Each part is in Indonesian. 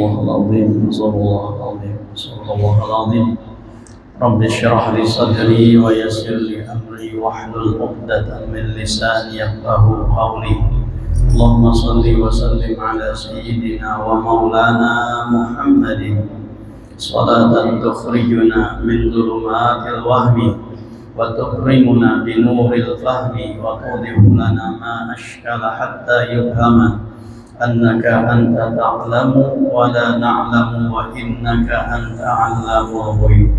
الله العظيم صلى الله العظيم صلى الله العظيم رب اشرح لي صدري ويسر لي أمري واحلل عقدة من لساني يفقهوا قولي اللهم صل وسلم على سيدنا ومولانا محمد صلاة تخرجنا من ظلمات الوهم وتكرمنا بنور الفهم وتوضح لنا ما أشكل حتى يفهم أنك أنت تعلم ولا نعلم وإنك أنت علام الغيوب.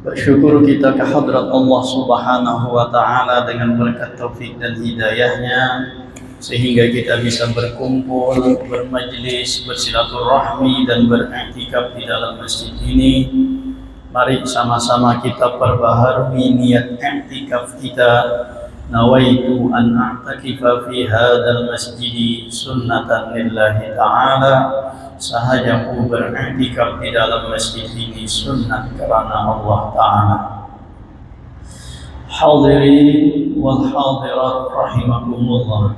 Bersyukur kita kehadrat Allah Subhanahu wa Ta'ala dengan berkat taufik dan hidayahnya sehingga kita bisa berkumpul, bermajlis, bersilaturahmi dan beriktikaf di dalam masjid ini. Mari sama-sama kita perbaharui niat iktikaf kita. Nawaitu an a'takifa fi hadzal masjid sunnatan lillahi ta'ala. Sahajaku beriktikaf di dalam masjid ini sunnat karena Allah Ta'ala. Hadirin wal hadirat rahimakumullah.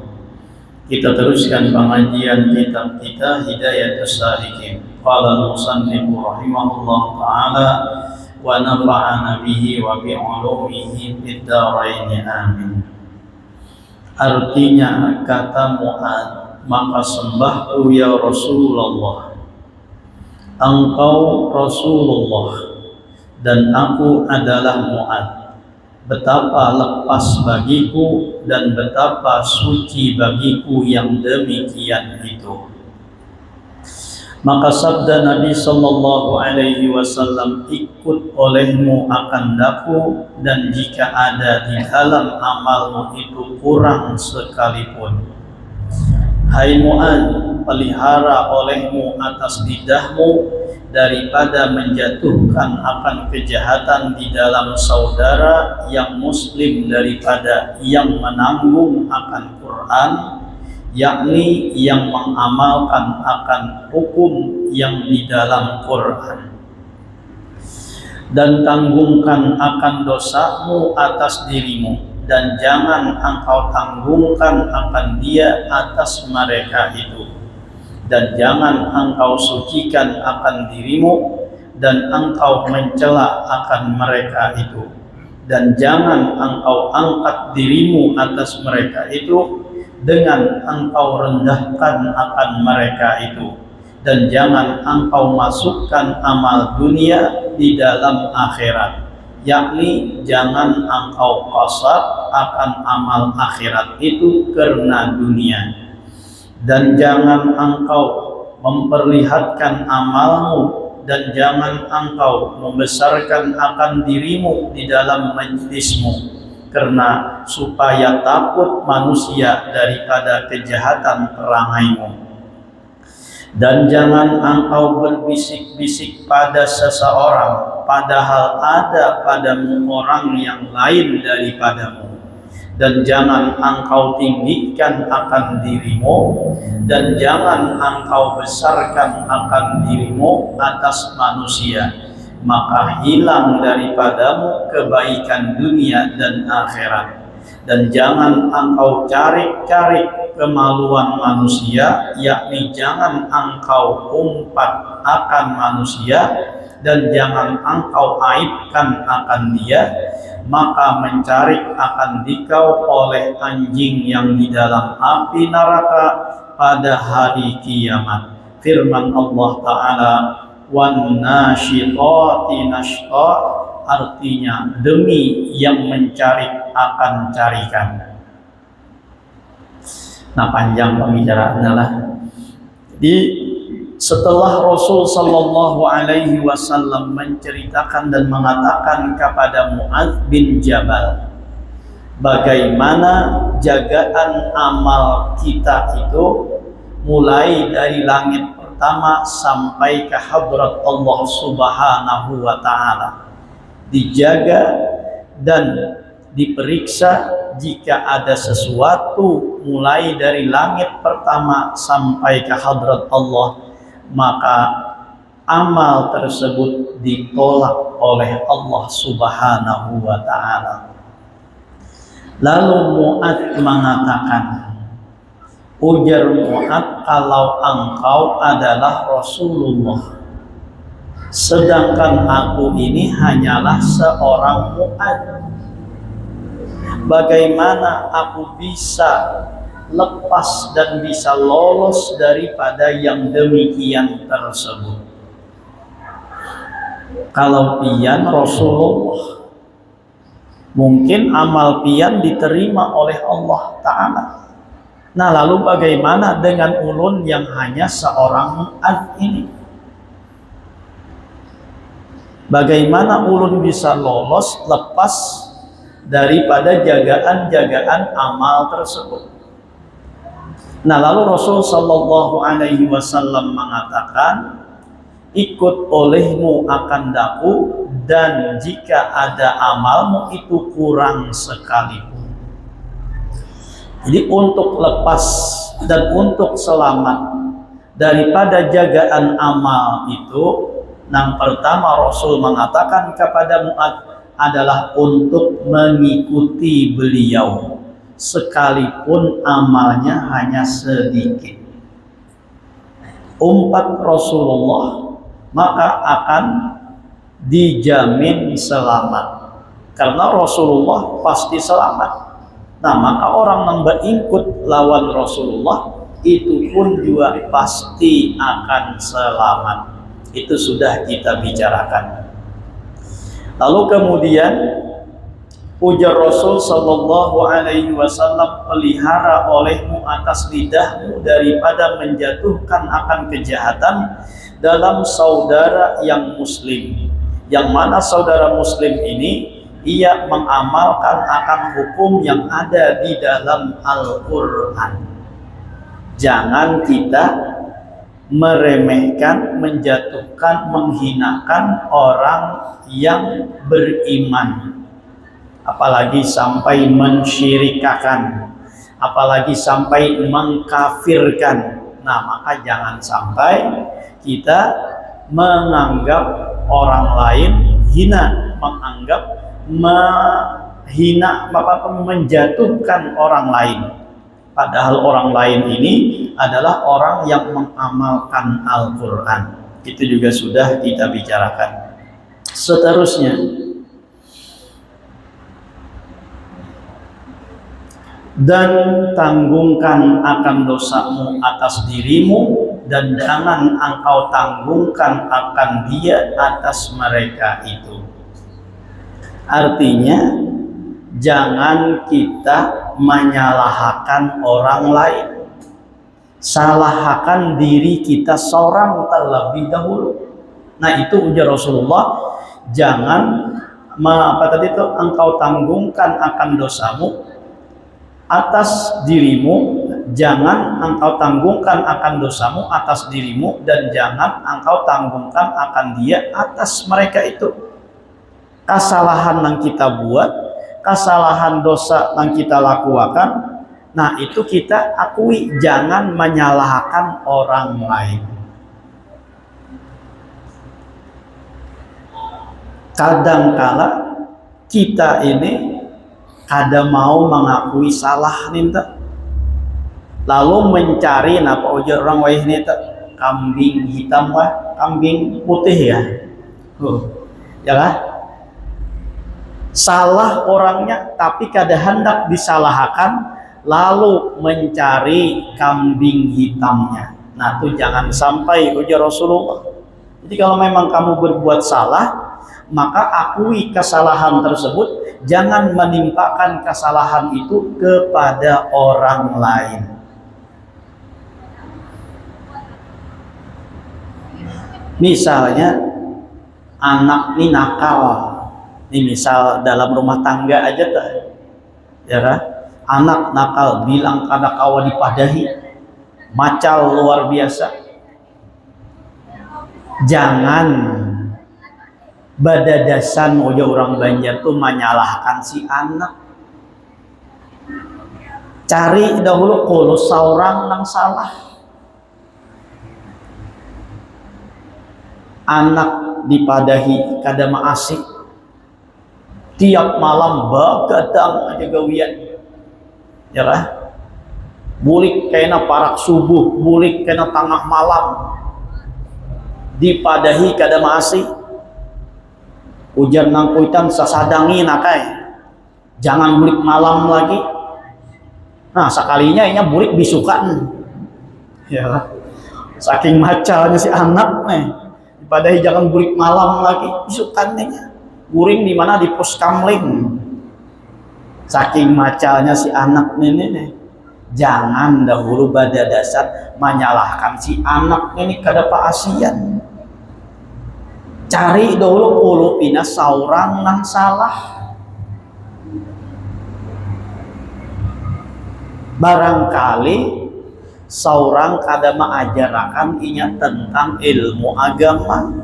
Kita teruskan pengajian kitab kita Hidayatus Salikin. Qala al-musannifu rahimahullah ta'ala wa nafa'ana bihi wa bi'ulumihi fid dharain amin. Artinya kata Mu'ad, maka sembahku ya Rasulullah, engkau Rasulullah dan aku adalah Mu'ad. Betapa lepas bagiku dan betapa suci bagiku yang demikian itu. Maka sabda Nabi sallallahu alaihi wasallam, ikut olehmu akan daku, dan jika ada di dalam amalmu itu kurang sekalipun. Hai Mu'ad, pelihara olehmu atas lidahmu daripada menjatuhkan akan kejahatan di dalam saudara yang muslim daripada yang menanggung akan Quran, yakni yang mengamalkan akan hukum yang di dalam Quran. Dan tanggungkan akan dosamu atas dirimu, dan jangan engkau tanggungkan akan dia atas mereka itu. Dan jangan engkau sucikan akan dirimu, dan engkau mencela akan mereka itu. Dan jangan engkau angkat dirimu atas mereka itu, dengan engkau rendahkan akan mereka itu. Dan jangan engkau masukkan amal dunia di dalam akhirat, yakni jangan engkau qasad akan amal akhirat itu karena dunia. Dan jangan engkau memperlihatkan amalmu, dan jangan engkau membesarkan akan dirimu di dalam majlismu, karena supaya takut manusia daripada kejahatan perangaimu. Dan jangan engkau berbisik-bisik pada seseorang, padahal ada padamu orang yang lain daripadamu. Dan jangan engkau tinggikan akan dirimu, dan jangan engkau besarkan akan dirimu atas manusia, maka hilang daripadamu kebaikan dunia dan akhirat. Dan jangan engkau cari-cari kemaluan manusia, yakni jangan engkau umpat akan manusia, dan jangan engkau aibkan akan dia, maka mencari akan dikau oleh anjing yang di dalam api neraka pada hari kiamat. Firman Allah Ta'ala, wan nasyitati nashta, artinya demi yang mencari akan carikan. Nah, panjang pembicaraannya lah. Jadi setelah Rasul sallallahu alaihi wasallam menceritakan dan mengatakan kepada Mu'adz bin Jabal bagaimana jagaan amal kita itu mulai dari langit pertama sampai ke hadrat Allah Subhanahu wa Ta'ala, dijaga dan diperiksa. Jika ada sesuatu mulai dari langit pertama sampai ke hadrat Allah, maka amal tersebut ditolak oleh Allah Subhanahu wa Ta'ala. Lalu Mu'adz mengatakan, Ujar Mu'ad, kalau engkau adalah Rasulullah, sedangkan aku ini hanyalah seorang Mu'ad, bagaimana aku bisa lepas dan bisa lolos daripada yang demikian tersebut? Kalau pian Rasulullah, mungkin amal pian diterima oleh Allah Ta'ala. Nah, lalu bagaimana dengan ulun yang hanya seorang Mu'ad ini? Bagaimana ulun bisa lolos lepas daripada jagaan-jagaan amal tersebut? Nah, lalu Rasul Sallallahu Alaihi Wasallam mengatakan, ikut olehmu akan daku, dan jika ada amalmu itu kurang sekalipun. Jadi untuk lepas dan untuk selamat daripada jagaan amal itu, yang pertama Rasul mengatakan kepada Mu'ad adalah untuk mengikuti beliau sekalipun amalnya hanya sedikit. Umpat Rasulullah maka akan dijamin selamat, karena Rasulullah pasti selamat. Nah, maka orang yang berikut lawan Rasulullah itu pun juga pasti akan selamat. Itu sudah kita bicarakan. Lalu kemudian ujar Rasul Sallallahu Alaihi Wasallam, pelihara olehmu atas lidahmu daripada menjatuhkan akan kejahatan dalam saudara yang muslim, yang mana saudara muslim ini ia mengamalkan akan hukum yang ada di dalam Al-Quran. Jangan kita meremehkan, menjatuhkan, menghinakan orang yang beriman, apalagi sampai mensyirikakan, apalagi sampai mengkafirkan. Nah, maka jangan sampai kita menganggap orang lain hina, menganggap menghina, menjatuhkan orang lain, padahal orang lain ini adalah orang yang mengamalkan Al-Quran. Itu juga sudah kita bicarakan. Seterusnya, dan tanggungkan akan dosamu atas dirimu, dan jangan engkau tanggungkan akan dia atas mereka itu. Artinya, jangan kita menyalahkan orang lain, salahkan diri kita seorang terlebih dahulu. Nah, itu ujar Rasulullah, jangan engkau tanggungkan akan dosamu atas dirimu, jangan engkau tanggungkan akan dosamu atas dirimu, dan jangan engkau tanggungkan akan dia atas mereka itu. Kesalahan yang kita buat, kesalahan dosa yang kita lakukan, nah itu kita akui, jangan menyalahkan orang lain. Kadangkala kita ini kada mau mengakui salah ninta, lalu mencari napa ujar orang wah ini kambing hitam wah kambing putih ya, ya kan? Salah orangnya tapi kada hendak disalahkan, lalu mencari kambing hitamnya. Nah, itu jangan sampai ujar Rasulullah. Jadi kalau memang kamu berbuat salah, maka akui kesalahan tersebut, jangan menimpakan kesalahan itu kepada orang lain. Misalnya anak ini nakal, ini misal dalam rumah tangga aja tuh, ya kan? Anak nakal, bilang kada kawa dipadahi, macal luar biasa. Jangan badadasan ojo orang Banjar tuh menyalahkan si anak. Cari dahulu kalau seorang yang salah. Anak dipadahi kada maasik, tiap malam begadang aja gawian, ya lah. bulik kena parak subuh, bulik kena tengah malam, dipadahi kada maasi, ujar nangkuitan sasadangi nakai, jangan bulik malam lagi. Nah sekalinya inya bulik bisukan, ya saking macalnya si anak nih, dipadahi jangan bulik malam lagi, bisukan nih, guring di mana di pos kamling, saking macalnya si anak nih. Jangan dahulu pada dasar menyalahkan si anak ini kada paasian. Cari dahulu pulupina saurang nang salah. Barangkali saurang kada maajarakan inya tentang ilmu agama.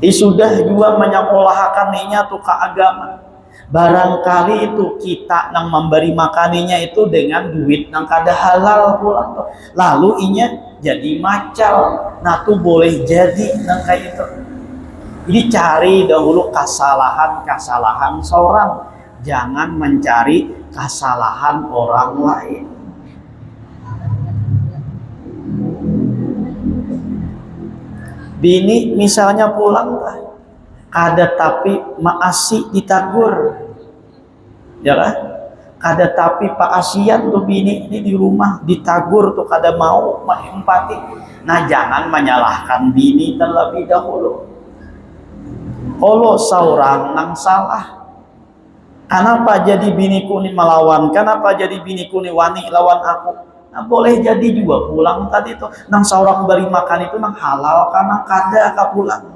Sudah juga menyekolahkan inya tuh ke agama. Barangkali itu kita nang memberi makaninya itu dengan duit nang kada halal pula, lalu inya jadi macal. Nah tuh boleh jadi nang kayak itu. Jadi cari dahulu kesalahan seorang, jangan mencari kesalahan orang lain. Bini misalnya pulang kada tapi maasi ditagur, ya kan? Kada tapi paasian tuh bini ini di rumah ditagur tuh kada mau empati. Nah jangan menyalahkan bini terlebih dahulu. Kalau seorang nang salah, kenapa jadi biniku ini melawan? Kenapa jadi biniku ini wani lawan aku? Nah boleh jadi juga pulang tadi tuh nang seorang beri makan itu nang halal karena kada ka pulang.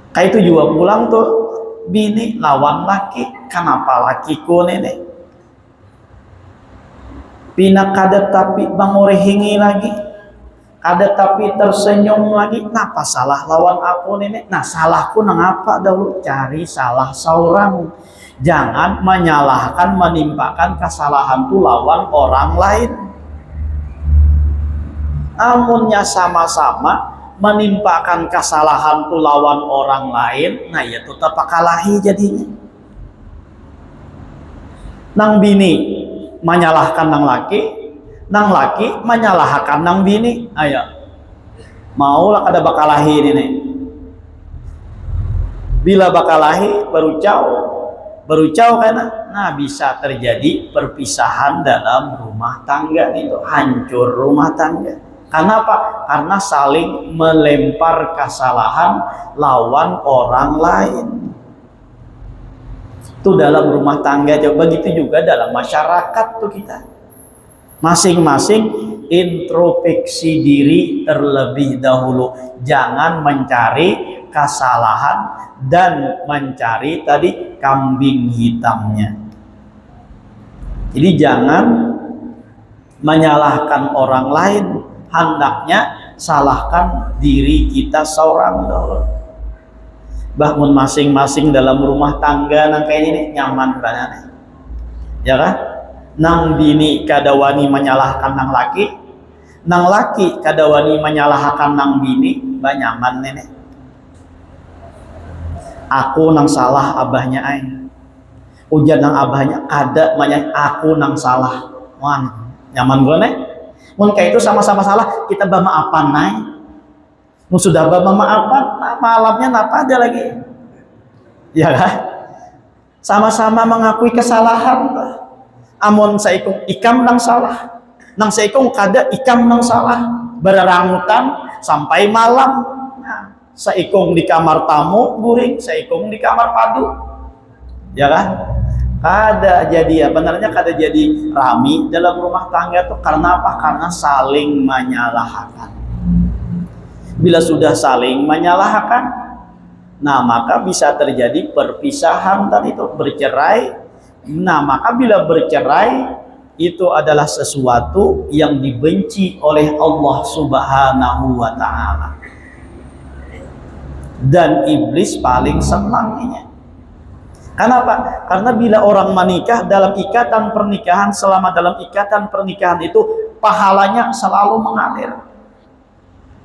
Kayak itu juga pulang tuh bini lawan laki, kenapa lakiku nenek pina kada tapi bangorehingi lagi, kada tapi tersenyum lagi, kenapa salah lawan aku nenek? Nah salahku nang apa dahulu, cari salah seorang, jangan menyalahkan menimpakan kesalahan tuh lawan orang lain. Namunnya sama-sama menimpakan kesalahan tuh lawan orang lain, nah ya tetap kalahi jadinya. Nang bini menyalahkan nang laki menyalahkan nang bini, ayo maulah kada bakalahi ini. Bila bakalahi baru jauh karena nah bisa terjadi perpisahan dalam rumah tangga itu, hancur rumah tangga. Kenapa? Karena saling melempar kesalahan lawan orang lain. Itu dalam rumah tangga, begitu juga dalam masyarakat tuh kita. Masing-masing introspeksi diri terlebih dahulu. Jangan mencari kesalahan dan mencari tadi kambing hitamnya. Jadi jangan menyalahkan orang lain, hendaknya salahkan diri kita seorang dahulu. Bahkan masing-masing dalam rumah tangga nang kayak ini nyaman banget, ya kan? Nang bini kada wani menyalahkan nang laki kada wani menyalahkan nang bini, bah nyaman nenek. Aku nang salah abahnya aing, ujar nang abahnya kada banyak aku nang salah, wan nyaman gue nih. Mun kayak itu sama-sama salah, kita bermaafan naik. Mun sudah bermaafan, nah, malamnya napa ada lagi? Ya kan? Sama-sama mengakui kesalahan. Amun saikung ikam nang salah, nang saikung kada ikam nang salah, bererangutan sampai malam. Nah, saikung di kamar tamu guring, saikung di kamar padu. Ya kan? Kada jadi benarnya kada jadi rami dalam rumah tangga itu karena apa? Karena saling menyalahkan. Bila sudah saling menyalahkan, nah maka bisa terjadi perpisahan tadi itu, bercerai. Nah maka bila bercerai itu adalah sesuatu yang dibenci oleh Allah Subhanahu wa Ta'ala, dan iblis paling senangnya. Kenapa? Karena bila orang menikah dalam ikatan pernikahan, selama dalam ikatan pernikahan itu pahalanya selalu mengalir.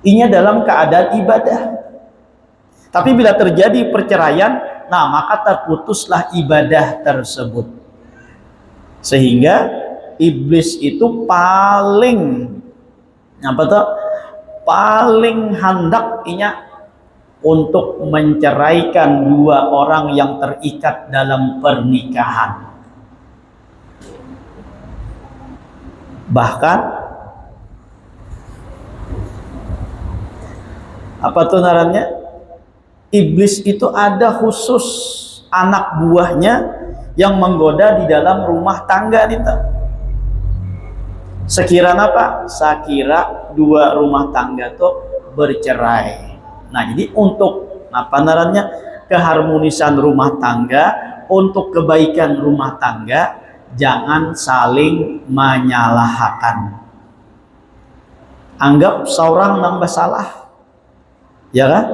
Inya dalam keadaan ibadah. Tapi bila terjadi perceraian, nah maka terputuslah ibadah tersebut. Sehingga iblis itu paling paling hendaknya untuk menceraikan dua orang yang terikat dalam pernikahan. Bahkan iblis itu ada khusus anak buahnya yang menggoda di dalam rumah tangga itu. Sekiranya Sakira dua rumah tangga tuh bercerai. Nah, jadi untuk keharmonisan rumah tangga, untuk kebaikan rumah tangga, jangan saling menyalahkan. Anggap seorang nambah salah, ya kan?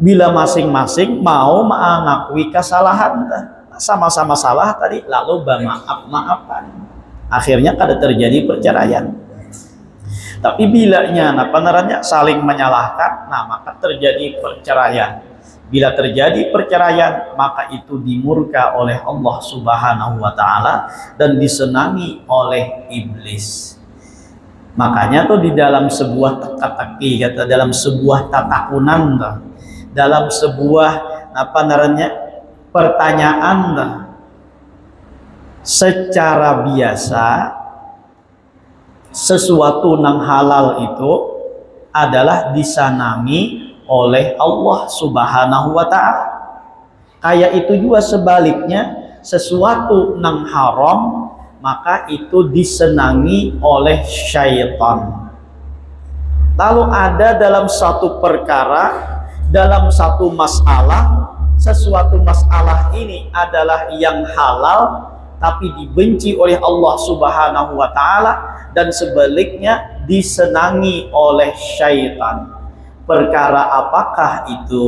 Bila masing-masing mau mengakui kesalahan, sama-sama salah tadi, lalu maaf-maafan. Akhirnya kada terjadi perceraian. Tapi bilanya saling menyalahkan, nah maka terjadi perceraian. Bila terjadi perceraian, maka itu dimurka oleh Allah Subhanahu wa taala dan disenangi oleh iblis. Makanya tuh di dalam sebuah teka-teki, dalam sebuah tatakunan, dalam sebuah pertanyaan, secara biasa sesuatu nang halal itu adalah disenangi oleh Allah Subhanahu wa taala. Kayak itu juga sebaliknya, sesuatu nang haram maka itu disenangi oleh syaitan. Lalu ada dalam satu perkara, dalam satu masalah, sesuatu masalah ini adalah yang halal tapi dibenci oleh Allah Subhanahu wa taala, dan sebaliknya disenangi oleh syaitan. Perkara apakah itu?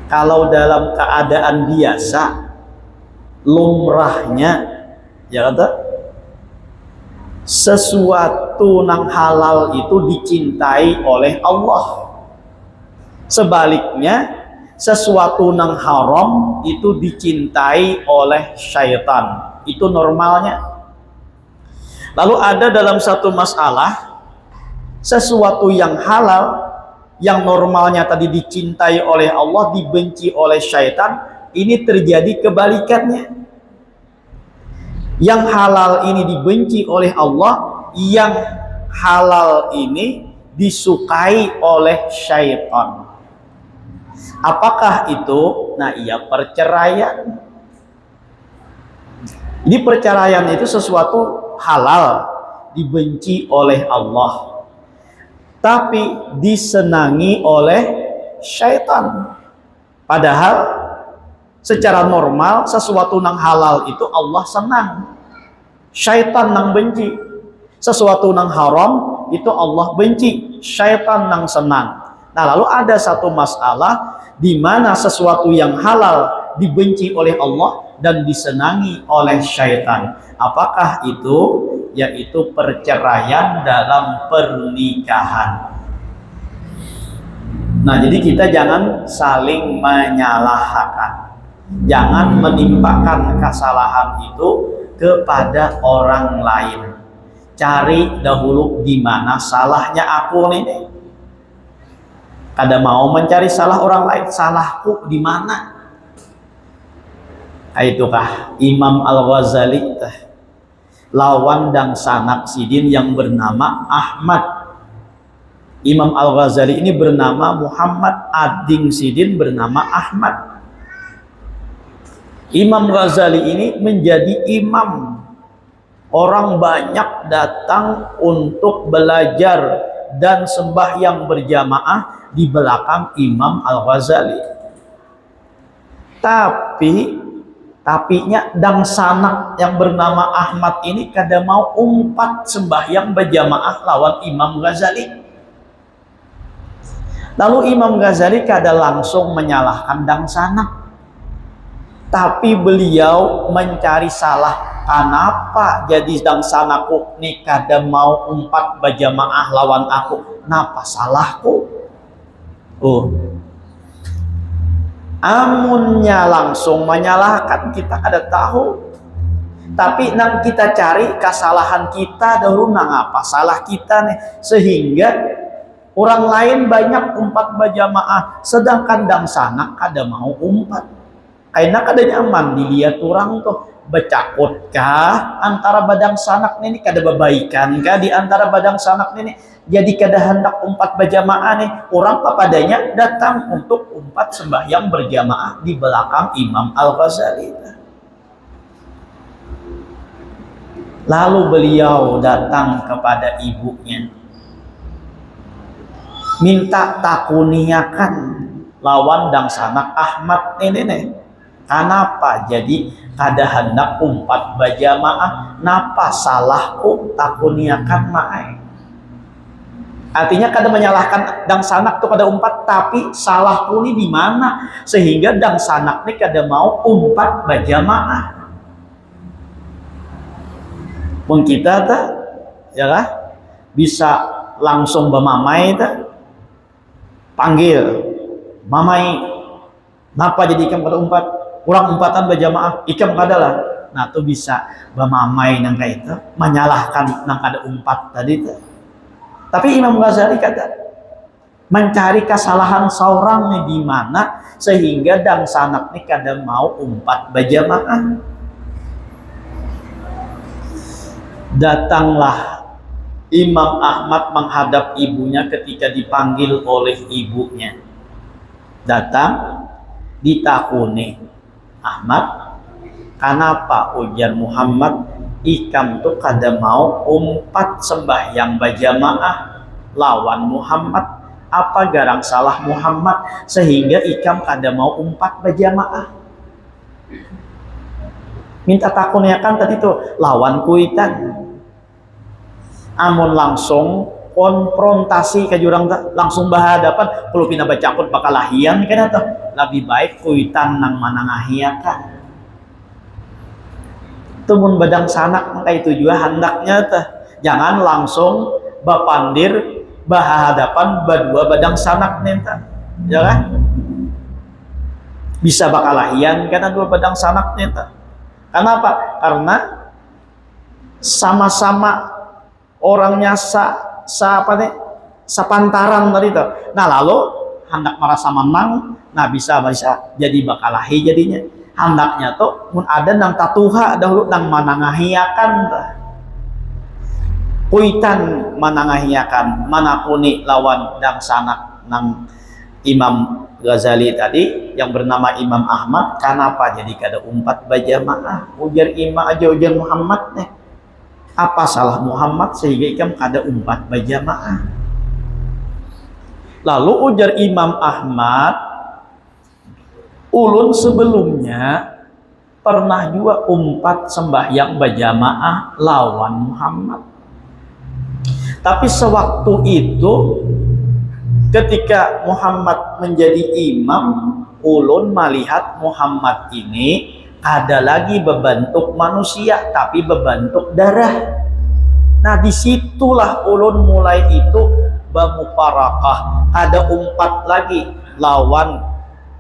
Kalau dalam keadaan biasa, lumrahnya sesuatu nang halal itu dicintai oleh Allah. Sebaliknya, sesuatu nang haram itu dicintai oleh syaitan. Itu normalnya. Lalu ada dalam satu masalah, sesuatu yang halal yang normalnya tadi dicintai oleh Allah dibenci oleh syaitan, ini terjadi kebalikannya. Yang halal ini dibenci oleh Allah, yang halal ini disukai oleh syaitan. Apakah itu? Nah, iya, perceraian. Ini perceraian itu sesuatu halal, dibenci oleh Allah, tapi disenangi oleh syaitan. Padahal secara normal sesuatu nang halal itu Allah senang, syaitan nang benci. Sesuatu nang haram itu Allah benci, syaitan nang senang. Nah, lalu ada satu masalah di mana sesuatu yang halal dibenci oleh Allah dan disenangi oleh syaitan. Apakah itu? Yaitu perceraian dalam pernikahan. Nah, jadi kita jangan saling menyalahkan. Jangan menimpakan kesalahan itu kepada orang lain. Cari dahulu di mana salahnya aku nih. Kada mau mencari salah orang lain, salahku di mana? Itukah Imam Al-Ghazali lawan dan sanak sidin yang bernama Ahmad. Imam Al-Ghazali ini bernama Muhammad, ading sidin bernama Ahmad. Imam Ghazali ini menjadi imam. Orang banyak datang untuk belajar dan sembahyang berjamaah di belakang Imam Al-Ghazali. Tapinya dang sanak yang bernama Ahmad ini kada mau umpat sembahyang berjamaah lawan Imam Ghazali. Lalu Imam Ghazali kada langsung menyalahkan dang sanak, tapi beliau mencari salah. Kenapa jadi dang sanakku nih kada mau umpat berjamaah lawan aku? Napa salahku? Amunnya langsung menyalahkan kita kada tahu, tapi nang kita cari kesalahan kita dahulu, nang apa salah kita nih sehingga orang lain banyak umpat berjamaah sedangkan dang sana kada mau umpat karena kada nyaman dilihat orang tuh. Becakut kah antara badang sanak ini, kada babaikan kah di antara badang sanak ini, jadi kada hendak umpat berjamaah nih, orang papadanya datang untuk umpat sembahyang berjamaah di belakang Imam Al-Ghazali. Lalu beliau datang kepada ibunya minta takuniakan lawan dang sanak Ahmad ini nih, kenapa jadi kada hendak umpat berjamaah, napa salahku takuniakan maai. Artinya kada menyalahkan dang sanak tuh kada umpat, tapi salahku ini di mana sehingga dang sanak nih kada mau umpat berjamaah. Pun kita ta ya kah bisa langsung bermamai ta, panggil mamai, napa jadi ikam kada umpat, kurang umpatan berjamaah ikam kada lah. Nah tuh bisa bermamai nang kayak itu, menyalahkan nang kada umpat tadi tuh. Tapi Imam Ghazali kata mencari kesalahan seorang nih di mana sehingga dang sanak nih kada mau umpat berjamaah. Datanglah Imam Ahmad menghadap ibunya ketika dipanggil oleh ibunya. Datang ditakuni, Ahmad, kenapa ujar Muhammad ikam tuh kada mau umpat sembahyang berjamaah lawan Muhammad, apa garang salah Muhammad sehingga ikam kada mau umpat berjamaah. Minta takuniakan tadi tuh lawan kuitan. Amun langsung konfrontasi ke jurang langsung berhadapan, kalau pina bacakut bakal lahian kan tuh, lebih baik kuitan nang manangahiakan. Tumun badang sanak maka itu juga hendaknya tuh jangan langsung bapandir berhadapan berdua badang sanak nenta, ya kan? Bisa bakal lahian karena dua badang sanak nenta. Kenapa? Karena sama-sama orangnya sapantaran tadi tuh. Nah lalu hendak merasa menang, nah bisa jadi bakalahi jadinya. Hendaknya tuh mun ada nang tatuha dahulu nang manangahiakan tuh. Kuitan manangahiakan manapuni lawan dang sanak nang Imam Ghazali tadi yang bernama Imam Ahmad, kenapa jadi kada umpat berjamaah? Ujar ujar Muhammad nih. Apa salah Muhammad sehingga ikam kada umpat berjamaah? Lalu ujar Imam Ahmad, ulun sebelumnya pernah juga umpat sembahyang berjamaah lawan Muhammad. Tapi sewaktu itu ketika Muhammad menjadi imam, ulun melihat Muhammad ini ada lagi berbentuk manusia tapi berbentuk darah. Nah disitulah ulun mulai itu bermufarakah, ada umpat lagi lawan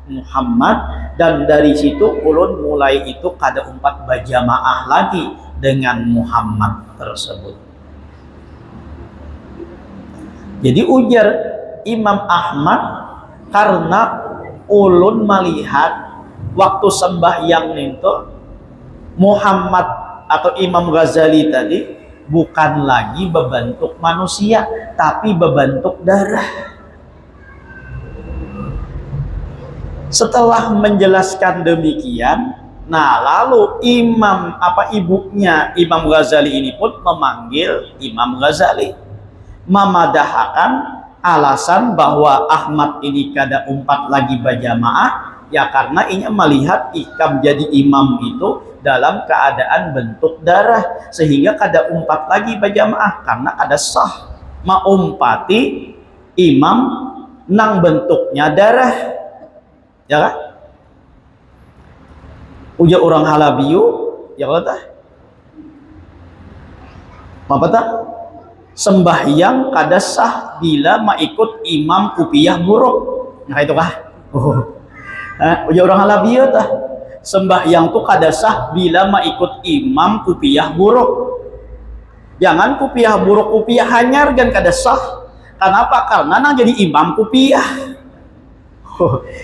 Muhammad, dan dari situ ulun mulai itu kada umpat berjamaah lagi dengan Muhammad tersebut. Jadi ujar Imam Ahmad, karena ulun melihat waktu sembahyang itu Muhammad atau Imam Ghazali tadi bukan lagi berbentuk manusia tapi berbentuk darah. Setelah menjelaskan demikian, nah lalu ibunya Imam Ghazali ini pun memanggil Imam Ghazali, memadahakan alasan bahwa Ahmad ini kada umpat lagi berjamaah, ya karena ia melihat ikam jadi imam itu dalam keadaan bentuk darah sehingga kada umpat lagi berjamaah karena ada sah maumpati imam nang bentuknya darah, ya kan? Ujar orang Halabiyu, ya kata apa tak? Sembahyang kada sah bila maikut imam upiyah buruk. Nah itu kah? Ujar orang Halabiya tah. Sembahyang tuh kada sah bila ikut imam kupiah buruk. Jangan kupiah buruk kupiah hanyar kan kada sah. Kenapa? Karena nang jadi imam kupiah.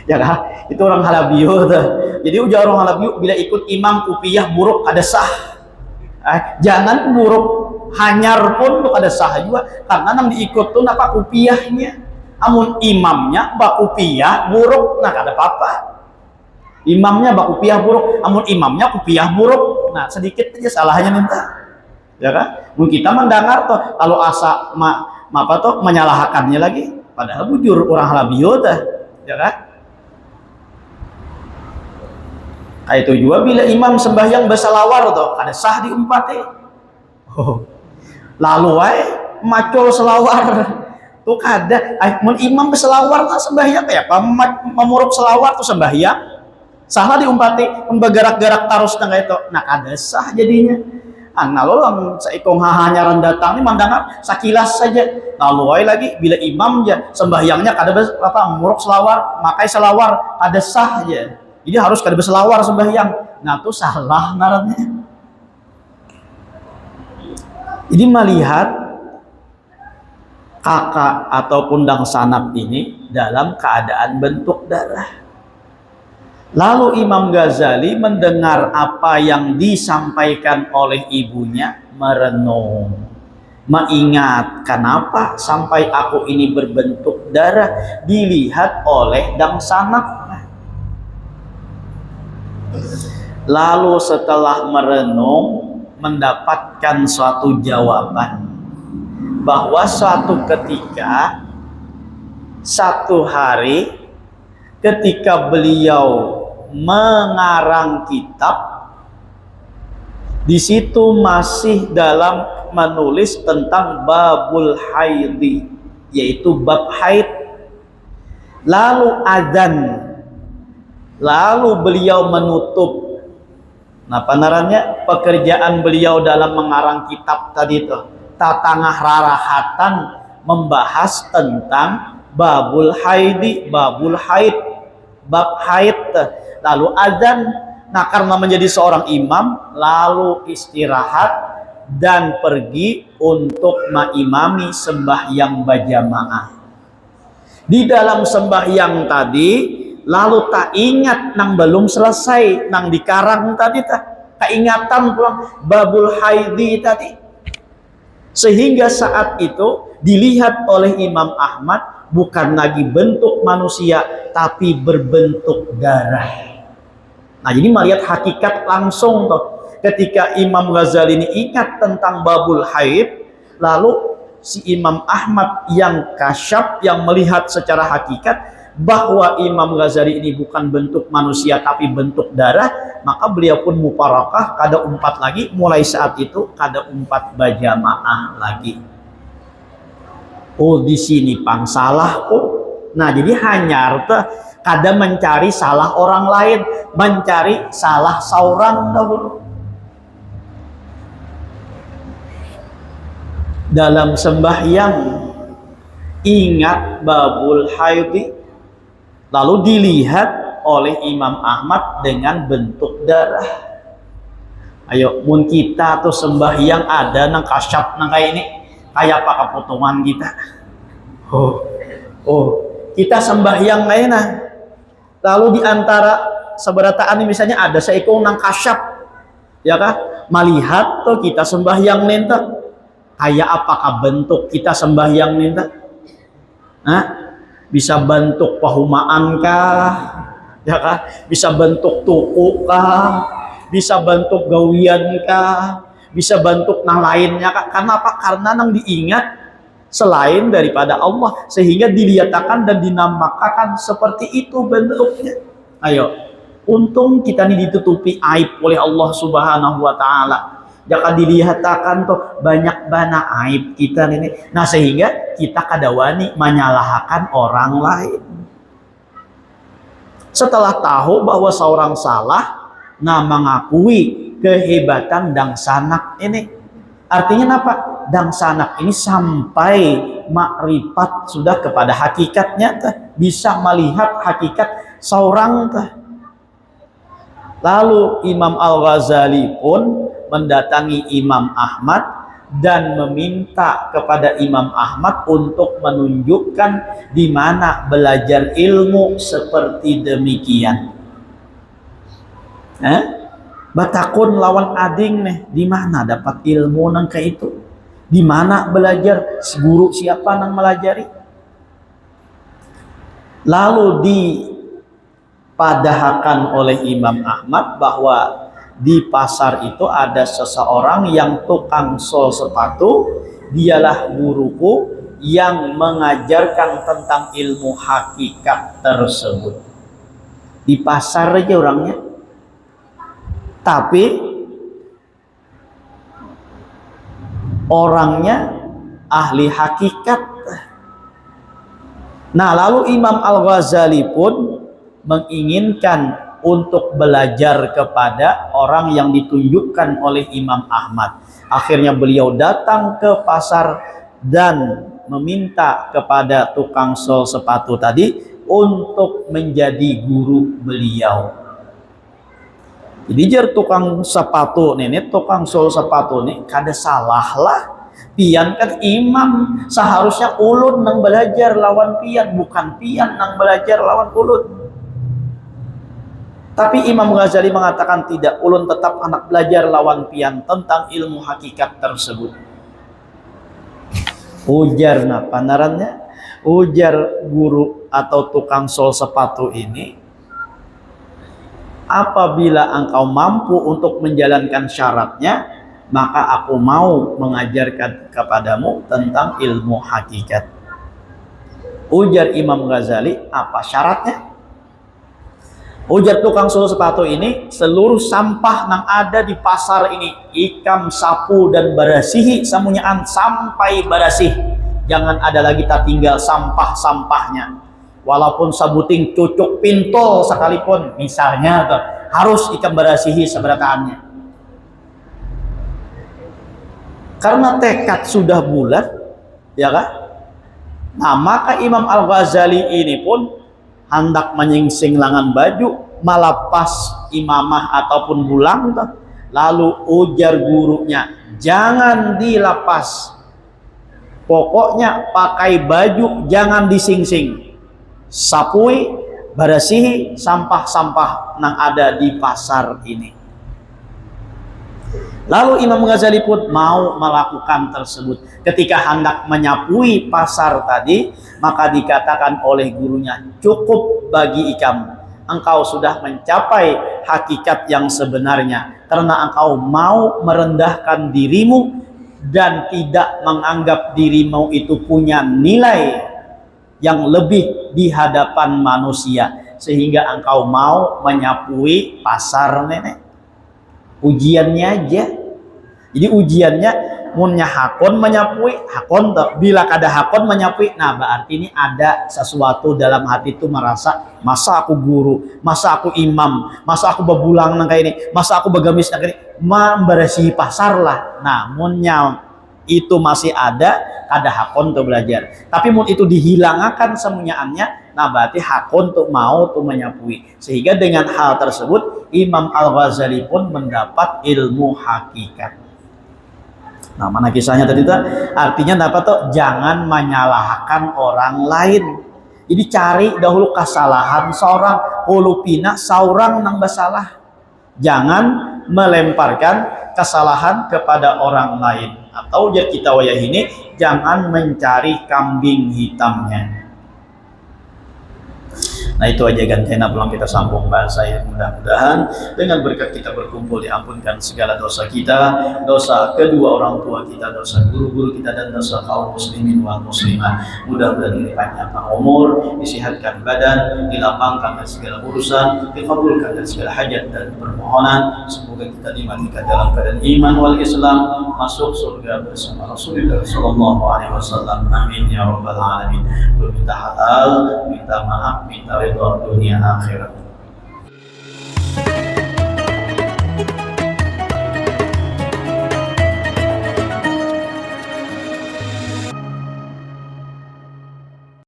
Ya kan? Itu orang Halabiya tah. Jadi ujar orang Halabiya bila ikut imam kupiah buruk kada sah. Jangan buruk hanyar pun tuh kada sah juga karena nang diikut tuh napa kupiahnya. Amun imamnya bak kupiah buruk nah kada apa-apa. Imamnya bak kupiah buruk, amun imamnya kupiah buruk, nah sedikit aja salahnya minta, ya kan? Mungkin kita mendengar toh kalau asa apa toh menyalahkannya lagi, padahal bujur orang Halabiya dah, ya kan? Kayak itu juga bila imam sembahyang berselawar toh, kada sah diumpati. Lalu macul selawar tuh kada, amun imam berselawar nah sembahyang kayak apa? Memuruk selawar tuh sembahyang. Salah diumpati membegarak-garak tarus tengah itu nah kada sah jadinya lalu seikong hahanyaran datang ini mandangan sakilas saja lalu lagi bila imam ya sembahyangnya kada apa muruk selawar makai selawar kada sah aja jadi harus kada berselawar sembahyang nah itu salah ngarannya. Jadi melihat kakak ataupun dang sanak ini dalam keadaan bentuk darah. Lalu Imam Ghazali mendengar apa yang disampaikan oleh ibunya, merenung, mengingat kenapa sampai aku ini berbentuk darah dilihat oleh dang sanak. Lalu setelah merenung mendapatkan suatu jawaban bahwa suatu ketika satu hari ketika beliau mengarang kitab di situ masih dalam menulis tentang babul haidi yaitu bab haid lalu adzan lalu beliau menutup nah penerannya pekerjaan beliau dalam mengarang kitab tadi itu tatangah rarahatan membahas tentang babul haidi babul haid bab haid lalu adzan nah karena menjadi seorang imam lalu istirahat dan pergi untuk mengimami sembahyang berjamaah di dalam sembahyang tadi lalu tak ingat nang belum selesai nang dikarang tadi keingatan pulang babul haidi tadi sehingga saat itu dilihat oleh Imam Ahmad bukan lagi bentuk manusia tapi berbentuk darah. Nah jadi melihat hakikat langsung tuh ketika Imam Ghazali ini ingat tentang babul haid lalu si Imam Ahmad yang kasyaf yang melihat secara hakikat bahwa Imam Ghazali ini bukan bentuk manusia tapi bentuk darah maka beliau pun muparakah kada umpat lagi mulai saat itu kada umpat berjamaah lagi. Oh di sini pang salah kok. Nah jadi hanyar tuh kada mencari salah orang lain, mencari salah seorang dahulu. Dalam sembahyang ingat babul haidi lalu dilihat oleh Imam Ahmad dengan bentuk darah. Ayo mun kita tuh sembahyang ada nang kasyaf nang kayak ini kayak apa kepotongan kita. Kita sembahyang lain lalu diantara seberataan ini misalnya ada seekor nang kasyaf ya kah melihat tuh kita sembahyang nenta kayak apakah bentuk kita sembahyang nenta bisa bentuk pahumaan kah ya kah bisa bentuk tuku kah bisa bentuk gawian kah bisa bentuk nang lainnya kah karena apa karena nang diingat selain daripada Allah sehingga dilihatkan dan dinamakan seperti itu bentuknya. Ayo untung kita ini ditutupi aib oleh Allah Subhanahu wa taala jika dilihatkan tuh banyak bana aib kita ini nah sehingga kita kadawani menyalahkan orang lain setelah tahu bahwa seorang salah nah mengakui kehebatan dang sanak ini artinya apa dang sanak ini sampai makrifat sudah kepada hakikatnya bisa melihat hakikat Seorang tah. Lalu Imam Al-Ghazali pun mendatangi Imam Ahmad dan meminta kepada Imam Ahmad untuk menunjukkan di mana belajar ilmu seperti demikian. Batakun lawan ading nih, di mana dapat ilmu nang kayak itu? Di mana belajar? Guru siapa nang melajari? Lalu dipadahkan oleh Imam Ahmad bahwa di pasar itu ada seseorang yang tukang sol sepatu, dialah guruku yang mengajarkan tentang ilmu hakikat tersebut. Di pasar aja orangnya, tapi orangnya ahli hakikat. Nah, lalu Imam Al-Ghazali pun menginginkan untuk belajar kepada orang yang ditunjukkan oleh Imam Ahmad. Akhirnya beliau datang ke pasar dan meminta kepada tukang sol sepatu tadi untuk menjadi guru beliau. Jadi jar tukang sepatu nih, tukang sol sepatu nih kada salah lah. Pian kan imam, seharusnya ulun nang belajar lawan pian, bukan pian nang belajar lawan ulun. Tapi Imam Ghazali mengatakan tidak, ulun tetap anak belajar lawan pian tentang ilmu hakikat tersebut. Ujar napa narannya? Ujar guru atau tukang sol sepatu ini, apabila engkau mampu untuk menjalankan syaratnya, maka aku mau mengajarkan kepadamu tentang ilmu hakikat. Ujar Imam Ghazali, apa syaratnya? Ujar tukang sol sepatu ini, seluruh sampah yang ada di pasar ini, ikam, sapu, dan barasihi samunyaan sampai barasih. Jangan ada lagi tak tinggal sampah-sampahnya. Walaupun sabuting cucuk pintol sekalipun, misalnya tuh, harus ikam barasihi seberataannya. Karena tekad sudah bulat, ya kan? Nah, maka Imam Al-Ghazali ini pun hendak menyingsing lengan baju, melepas imamah ataupun bulang, lalu ujar gurunya, jangan dilepas, pokoknya pakai baju jangan disingsing, sapui, barasihi sampah-sampah yang ada di pasar ini. Lalu Imam Ghazali pun mau melakukan tersebut. Ketika hendak menyapui pasar tadi, maka dikatakan oleh gurunya, cukup bagi ikam, engkau sudah mencapai hakikat yang sebenarnya, karena engkau mau merendahkan dirimu dan tidak menganggap dirimu itu punya nilai yang lebih di hadapan manusia, sehingga engkau mau menyapui pasar nenek. Ujiannya aja. Jadi ujiannya munnya hakon menyapui, hakon tuh. Bila kada hakon menyapui, nah berarti ini ada sesuatu dalam hati itu merasa, masa aku guru, masa aku imam, masa aku bebulang nang kayak ini, masa aku begamis nang kayak ini, membersih pasar lah. Nah, munnya itu masih ada, kada hakon tuh belajar. Tapi mun itu dihilangkan semunyaannya, nah berarti hakon tuh mau tuh menyapui. Sehingga dengan hal tersebut Imam Al-Ghazali pun mendapat ilmu hakikat. Nah, mana kisahnya tadi tuh? Artinya apa tuh? Jangan menyalahkan orang lain. Jadi cari dahulu kesalahan seorang, ulupina seorang nang bersalah. Jangan melemparkan kesalahan kepada orang lain. Atau jadi kita wayah ini, jangan mencari kambing hitamnya. Nah, itu aja gantena belum kita sambung bahasa yang mudah-mudahan dengan berkat kita berkumpul diampunkan segala dosa kita, dosa kedua orang tua kita, dosa guru-guru kita, dan dosa kaum muslimin wal muslimah. Mudah-mudahan ini panjang umur, disihatkan badan, dilapangkan dari segala urusan, dikabulkan dari segala hajat dan permohonan. Semoga kita dimatikan dalam keadaan iman wal Islam, masuk surga bersama Rasulullah sallallahu alaihi wasallam. Amin ya rabbal alamin. Minta halal, minta maaf, minta ridha dunia akhirat.